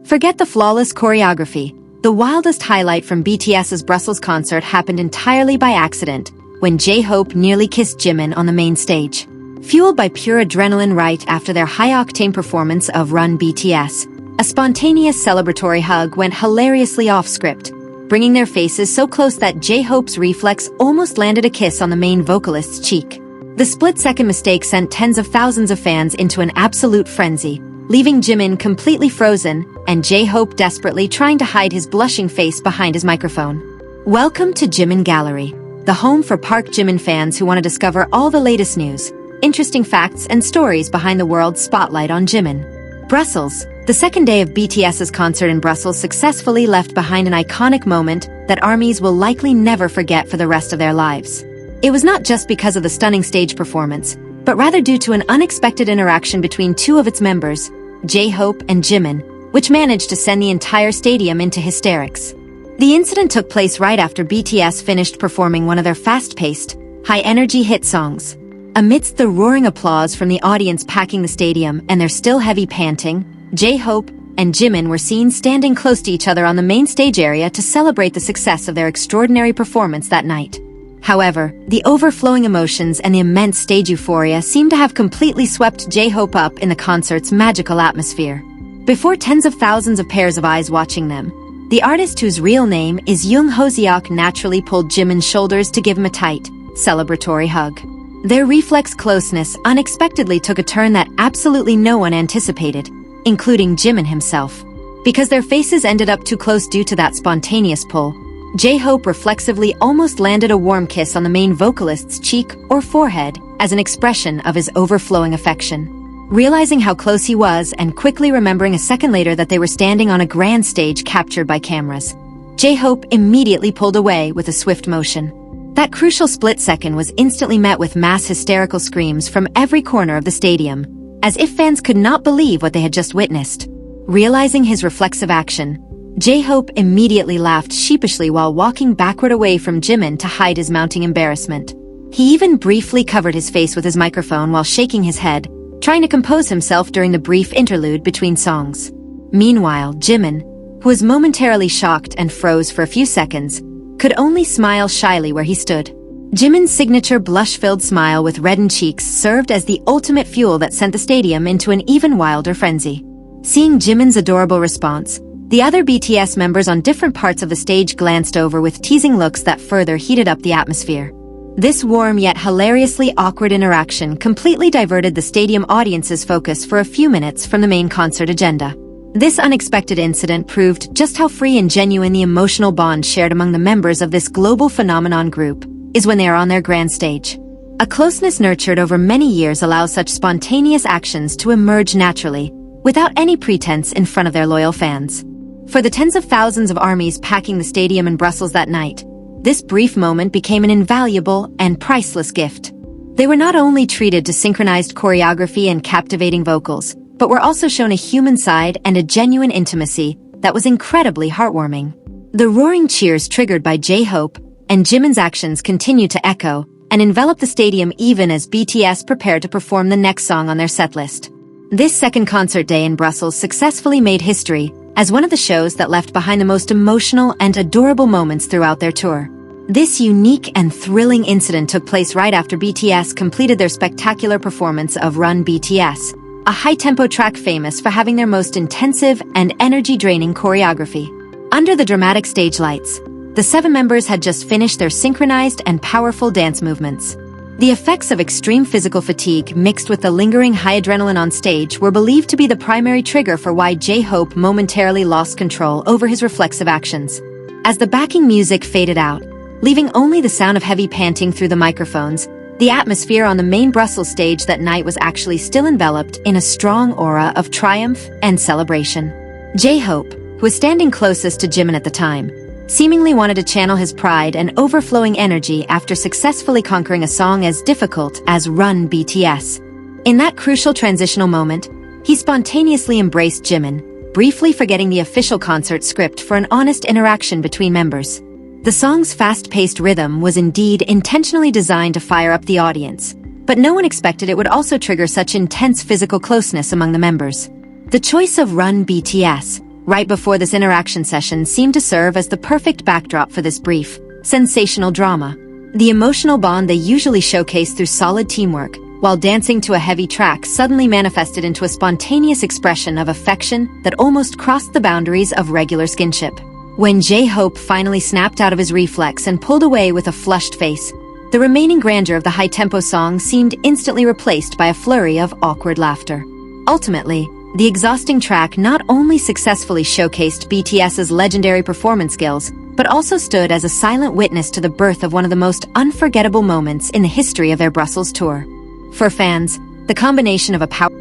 Forget the flawless choreography. The wildest highlight from BTS's Brussels concert happened entirely by accident, when J-Hope nearly kissed Jimin on the main stage. Fueled by pure adrenaline right after their high-octane performance of Run BTS, a spontaneous celebratory hug went hilariously off-script, bringing their faces so close that J-Hope's reflex almost landed a kiss on the main vocalist's cheek. The split-second mistake sent tens of thousands of fans into an absolute frenzy, leaving Jimin completely frozen and J-Hope desperately trying to hide his blushing face behind his microphone. Welcome to Jimin Gallery, the home for Park Jimin fans who want to discover all the latest news, interesting facts, and stories behind the world's spotlight on Jimin. Brussels. The second day of BTS's concert in Brussels successfully left behind an iconic moment that ARMYs will likely never forget for the rest of their lives. It was not just because of the stunning stage performance, but rather due to an unexpected interaction between two of its members, J-Hope and Jimin, which managed to send the entire stadium into hysterics. The incident took place right after BTS finished performing one of their fast-paced, high-energy hit songs. Amidst the roaring applause from the audience packing the stadium and their still heavy panting, J-Hope and Jimin were seen standing close to each other on the main stage area to celebrate the success of their extraordinary performance that night. However, the overflowing emotions and the immense stage euphoria seemed to have completely swept J-Hope up in the concert's magical atmosphere. Before tens of thousands of pairs of eyes watching them, the artist whose real name is Jung Hoseok naturally pulled Jimin's shoulders to give him a tight, celebratory hug. Their reflex closeness unexpectedly took a turn that absolutely no one anticipated, including Jimin himself. Because their faces ended up too close due to that spontaneous pull, J-Hope reflexively almost landed a warm kiss on the main vocalist's cheek or forehead as an expression of his overflowing affection. Realizing how close he was and quickly remembering a second later that they were standing on a grand stage captured by cameras, J-Hope immediately pulled away with a swift motion. That crucial split second was instantly met with mass hysterical screams from every corner of the stadium, as if fans could not believe what they had just witnessed. Realizing his reflexive action, J-Hope immediately laughed sheepishly while walking backward away from Jimin to hide his mounting embarrassment. He even briefly covered his face with his microphone while shaking his head, trying to compose himself during the brief interlude between songs. Meanwhile, Jimin, who was momentarily shocked and froze for a few seconds, could only smile shyly where he stood. Jimin's signature blush-filled smile with reddened cheeks served as the ultimate fuel that sent the stadium into an even wilder frenzy. Seeing Jimin's adorable response, the other BTS members on different parts of the stage glanced over with teasing looks that further heated up the atmosphere. This warm yet hilariously awkward interaction completely diverted the stadium audience's focus for a few minutes from the main concert agenda. This unexpected incident proved just how free and genuine the emotional bond shared among the members of this global phenomenon group is when they are on their grand stage. A closeness nurtured over many years allows such spontaneous actions to emerge naturally, without any pretense in front of their loyal fans. For the tens of thousands of ARMYs packing the stadium in Brussels that night, this brief moment became an invaluable and priceless gift. They were not only treated to synchronized choreography and captivating vocals, but were also shown a human side and a genuine intimacy that was incredibly heartwarming. The roaring cheers triggered by J-Hope and Jimin's actions continued to echo and envelop the stadium even as BTS prepared to perform the next song on their setlist. This second concert day in Brussels successfully made history as one of the shows that left behind the most emotional and adorable moments throughout their tour. This unique and thrilling incident took place right after BTS completed their spectacular performance of Run BTS, a high-tempo track famous for having their most intensive and energy-draining choreography. Under the dramatic stage lights, the 7 members had just finished their synchronized and powerful dance movements. The effects of extreme physical fatigue mixed with the lingering high adrenaline on stage were believed to be the primary trigger for why J-Hope momentarily lost control over his reflexive actions. As the backing music faded out, leaving only the sound of heavy panting through the microphones, the atmosphere on the main Brussels stage that night was actually still enveloped in a strong aura of triumph and celebration. J-Hope, who was standing closest to Jimin at the time, seemingly wanted to channel his pride and overflowing energy after successfully conquering a song as difficult as Run BTS. In that crucial transitional moment, he spontaneously embraced Jimin, briefly forgetting the official concert script for an honest interaction between members. The song's fast-paced rhythm was indeed intentionally designed to fire up the audience, but no one expected it would also trigger such intense physical closeness among the members. The choice of Run BTS, right before this interaction session seemed to serve as the perfect backdrop for this brief, sensational drama. The emotional bond they usually showcase through solid teamwork, while dancing to a heavy track, suddenly manifested into a spontaneous expression of affection that almost crossed the boundaries of regular skinship. When J-Hope finally snapped out of his reflex and pulled away with a flushed face, the remaining grandeur of the high-tempo song seemed instantly replaced by a flurry of awkward laughter. Ultimately, the exhausting track not only successfully showcased BTS's legendary performance skills, but also stood as a silent witness to the birth of one of the most unforgettable moments in the history of their Brussels tour. For fans, the combination of a powerful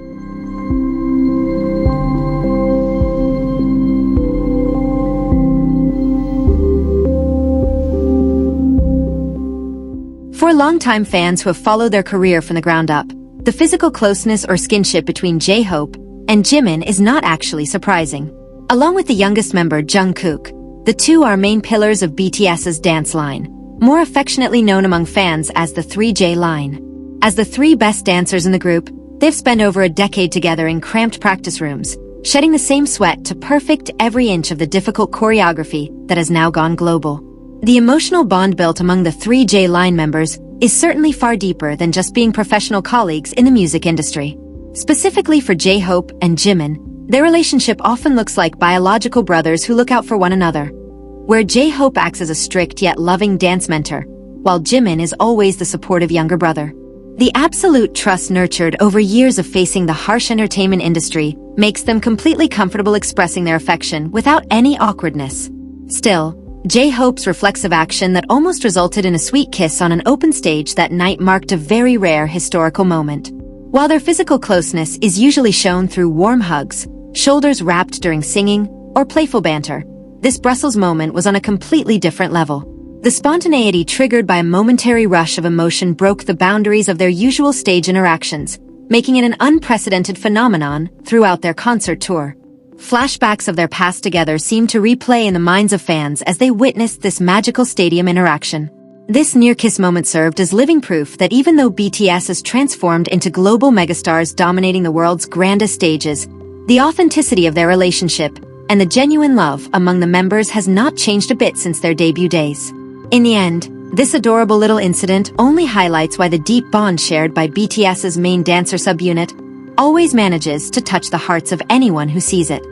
For longtime fans who have followed their career from the ground up, the physical closeness or skinship between J-Hope and Jimin is not actually surprising. Along with the youngest member, Jung Hoseok, the two are main pillars of BTS's dance line, more affectionately known among fans as the 3J line. As the three best dancers in the group, they've spent over a decade together in cramped practice rooms, shedding the same sweat to perfect every inch of the difficult choreography that has now gone global. The emotional bond built among the 3J line members is certainly far deeper than just being professional colleagues in the music industry. Specifically for J-Hope and Jimin, their relationship often looks like biological brothers who look out for one another, where J-Hope acts as a strict yet loving dance mentor, while Jimin is always the supportive younger brother. The absolute trust nurtured over years of facing the harsh entertainment industry makes them completely comfortable expressing their affection without any awkwardness. Still, J-Hope's reflexive action that almost resulted in a sweet kiss on an open stage that night marked a very rare historical moment. While their physical closeness is usually shown through warm hugs, shoulders wrapped during singing, or playful banter, this Brussels moment was on a completely different level. The spontaneity triggered by a momentary rush of emotion broke the boundaries of their usual stage interactions, making it an unprecedented phenomenon throughout their concert tour. Flashbacks of their past together seemed to replay in the minds of fans as they witnessed this magical stadium interaction. This near-kiss moment served as living proof that even though BTS has transformed into global megastars dominating the world's grandest stages, the authenticity of their relationship and the genuine love among the members has not changed a bit since their debut days. In the end, this adorable little incident only highlights why the deep bond shared by BTS's main dancer subunit always manages to touch the hearts of anyone who sees it.